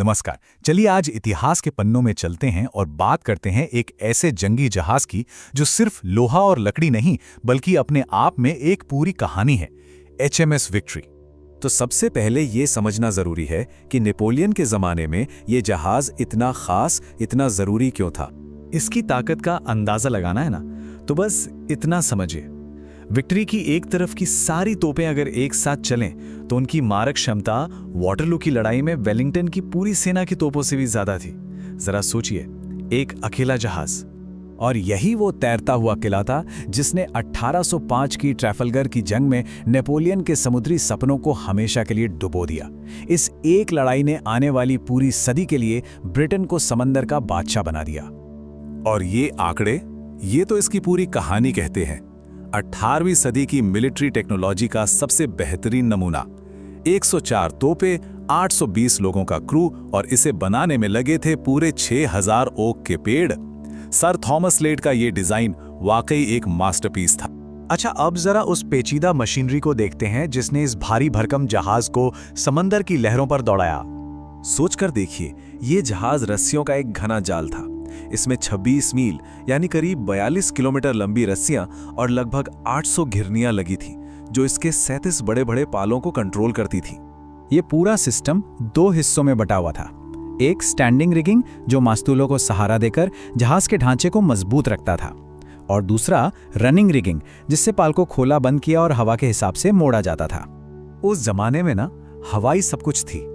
नमस्कार। चलिए आज इतिहास के पन्नों में चलते हैं और बात करते हैं एक ऐसे जंगी जहाज की जो सिर्फ लोहा और लकड़ी नहीं बल्कि अपने आप में एक पूरी कहानी है। HMS victory. तो सबसे पहले ये समझना जरूरी है कि नेपोलियन के जमाने में ये जहाज इतना खास, इतना जरूरी क्यों था। इसकी ताकत का अंदाजा लगाना है ना, तो बस इतना समझिए। विक्ट्री की एक तरफ की सारी तोपें अगर एक साथ चलें तो उनकी मारक क्षमता वाटरलू की लड़ाई में वेलिंगटन की पूरी सेना की तोपों से भी ज्यादा थी। जरा सोचिए, एक अकेला जहाज। और यही वो तैरता हुआ किला था जिसने 1805 की ट्रैफलगर की जंग में नेपोलियन के समुद्री सपनों को हमेशा के लिए डुबो दिया। इस एक लड़ाई ने आने वाली पूरी सदी के लिए ब्रिटेन को समंदर का बादशाह बना दिया। और ये आंकड़े, ये तो इसकी पूरी कहानी कहते हैं। 18वीं सदी की मिलिट्री टेक्नोलॉजी का सबसे बेहतरीन नमूना। 104 तोपें, 820 लोगों का क्रू और इसे बनाने में लगे थे पूरे 6000 ओक के पेड़। सर थॉमस लेड का ये डिजाइन वाकई एक मास्टरपीस था। अच्छा, अब जरा उस पेचीदा मशीनरी को देखते हैं जिसने इस भारी भरकम जहाज को समंदर की लहरों पर दौड़ाया। सोचकर देखिए, ये जहाज रस्सियों का एक घना जाल था। इसमें 26 मील यानी करीब 42 किलोमीटर लंबी रस्सियां और लगभग 800 घिरनियां लगी थी, जो इसके 37 बड़े बड़े पालों को कंट्रोल करती थी। ये पूरा सिस्टम दो हिस्सों में बटा हुआ था। एक स्टैंडिंग रिगिंग जो मास्तूलों को सहारा देकर जहाज के ढांचे को मजबूत रखता था, और दूसरा रनिंग रिगिंग जिससे पाल को खोला बंद किया और हवा के हिसाब से मोड़ा जाता था। उस जमाने में ना, हवाई सब कुछ थी।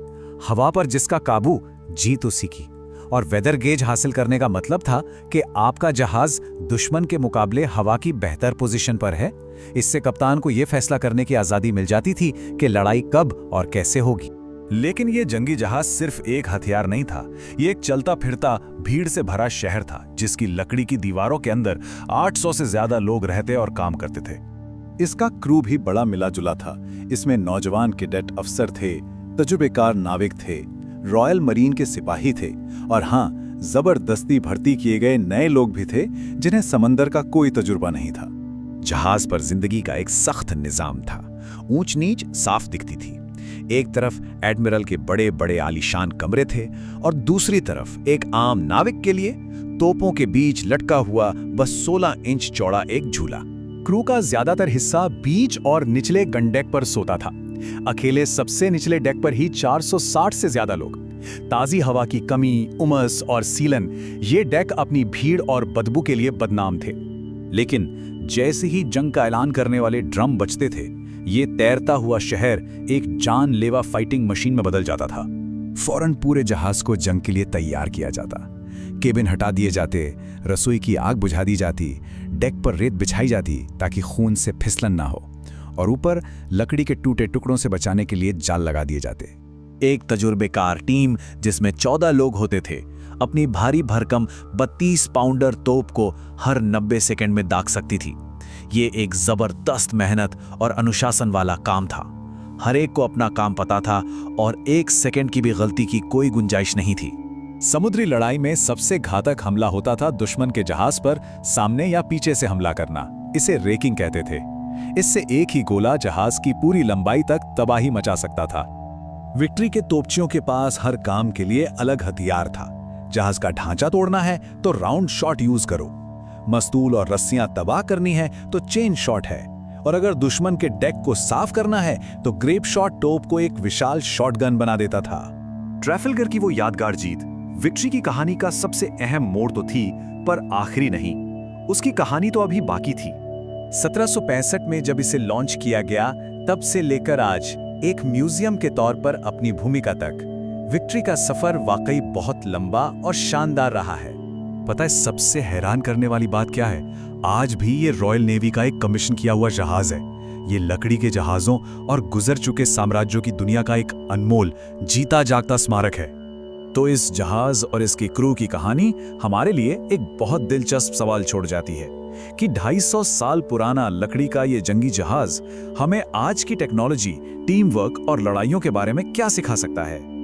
हवा पर जिसका काबू, जीत उसी की। और वेदर गेज हासिल करने का मतलब था कि आपका जहाज दुश्मन के मुकाबले हवा की बेहतर पोजीशन पर है। इससे कप्तान को यह फैसला करने की आजादी मिल जाती थी कि लड़ाई कब और कैसे होगी। लेकिन यह जंगी जहाज सिर्फ एक हथियार नहीं था, यह एक चलता फिरता भीड़ से भरा शहर था जिसकी लकड़ी की दीवारों के अंदर 800 से ज्यादा लोग रहते और काम करते थे। इसका क्रू भी बड़ा मिला जुला था। इसमें नौजवान कैडेट अफसर थे, तजुर्बेकार नाविक थे, रॉयल मरीन के सिपाही थे और हाँ, जबरदस्ती भर्ती किए गए नए लोग भी थे जिन्हें समंदर का कोई तजुर्बा नहीं था। जहाज पर जिंदगी का एक सख्त निजाम था। ऊंच नीच साफ दिखती थी। एक तरफ एडमिरल के बड़े बड़े आलीशान कमरे थे और दूसरी तरफ एक आम नाविक के लिए तोपों के बीच लटका हुआ बस 16 इंच चौड़ा एक झूला। क्रू का ज्यादातर हिस्सा बीच और निचले गनडेक पर सोता था। अकेले सबसे निचले डेक पर ही 460 से ज्यादा लोग। ताजी हवा की कमी, उमस और सीलन, ये डेक अपनी भीड़ और बदबू के लिए बदनाम थे। लेकिन जैसे ही जंग का ऐलान करने वाले ड्रम बजते थे, ये तैरता हुआ शहर एक जानलेवा फाइटिंग मशीन में बदल जाता था। फौरन पूरे जहाज को जंग के लिए तैयार किया जाता। केबिन हटा दिए जाते, रसोई की आग बुझा दी जाती, डेक पर रेत बिछाई जाती ताकि खून से फिसलन ना हो, और ऊपर लकड़ी के टूटे टुकड़ों से बचाने के लिए जाल लगा दिए जाते। एक तजुर्बेकार टीम जिसमें 14 लोग होते थे, अपनी भारी भरकम 32 पाउंडर तोप को हर 90 सेकंड में दाग सकती थी। ये एक जबरदस्त मेहनत और अनुशासन वाला काम था। हर एक को अपना काम पता था और 1 सेकंड की भी गलती की कोई गुंजाइश नहीं थी। समुद्री लड़ाई में सबसे घातक हमला होता था दुश्मन के जहाज पर सामने या पीछे से हमला करना। इसे रेकिंग कहते थे। इससे एक ही गोला जहाज की पूरी लंबाई तक तबाही मचा सकता था। विक्ट्री के तोपचियों के पास हर काम के लिए अलग हथियार था। जहाज का ढांचा तोड़ना है तो राउंड शॉट यूज करो, मस्तूल और रस्सियां तबाह करनी है तो चेन शॉट है, और अगर दुश्मन के डेक को साफ करना है तो ग्रेप शॉट तोप को एक विशाल शॉटगन बना देता था। ट्रैफलगर की वो यादगार जीत विक्ट्री की कहानी का सबसे अहम मोड़ तो थी, पर आखिरी नहीं। उसकी कहानी तो अभी बाकी थी। 1765 में जब इसे लॉन्च किया गया, तब से लेकर आज एक म्यूजियम के तौर पर अपनी भूमिका तक, विक्ट्री का सफर वाकई बहुत लंबा और शानदार रहा है। पता है सबसे हैरान करने वाली बात क्या है? आज भी ये रॉयल नेवी का एक कमीशन किया हुआ जहाज है। ये लकड़ी के जहाजों और गुजर चुके साम्राज्यों की दुनिया का एक अनमोल, जीता जागता स्मारक है। तो इस जहाज और इसकी क्रू की कहानी हमारे लिए एक बहुत दिलचस्प सवाल छोड़ जाती है कि 250 साल पुराना लकड़ी का ये जंगी जहाज हमें आज की टेक्नोलॉजी, टीम वर्क और लड़ाइयों के बारे में क्या सिखा सकता है।